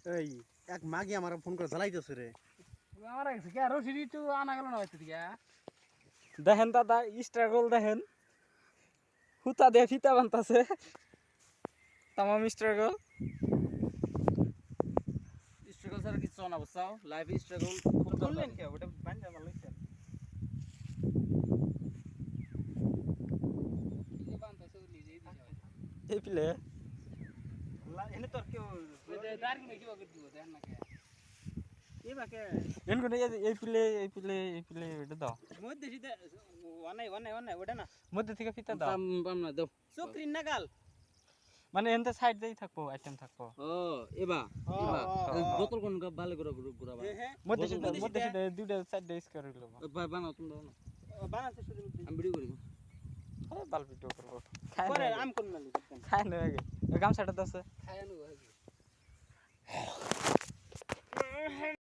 এই এক মাগি আমার ফোন করে জ্বালাইতেছে রে। আমার কাছে কি আরো সিঁড়ি তো আনা গেল না হয়তো দিকে দেখেন দাদা স্ট্রাগল দেখেন হুতা দিয়ে ফিতা বানতাছে তামাম স্ট্রাগল স্ট্রাগল ছাড়া কিছু না বুঝছাও লাইফ স্ট্রাগল খুব বললেন দরকার কে ওটা বান্ধা ভালো হইছে। নিজে বানতাছে ও নিজেই দিছে এই পিলে এনে তোর কেউ ওই যে দাঁড় কিনে কি করে দিব দেন না কে এবাকে এনকো এই পিলে এটা দাও মধ্যে সিধা ওনাই ওটা না মধ্যে থেকে ফিতা দাও পাম না দাও চক্রিন নাগাল। মানে এনতে সাইড দিয়ে থাকবো আইটেম থাকবো ও এবা এবা ও। বোতল কোন ভালো করে ঘুরাবা হ্যাঁ মধ্যে মধ্যে মধ্যে সিধা। দুইটা সাইড দিয়ে স্কয়ার হইলো ভাই বানাও তুমি দাও না বানাতে শুরু আমি ভিডিও করি আরে বাল ভিডিও করবো করে আম কোন নালি খাই না আগে গামছাটা দাও খায় আনো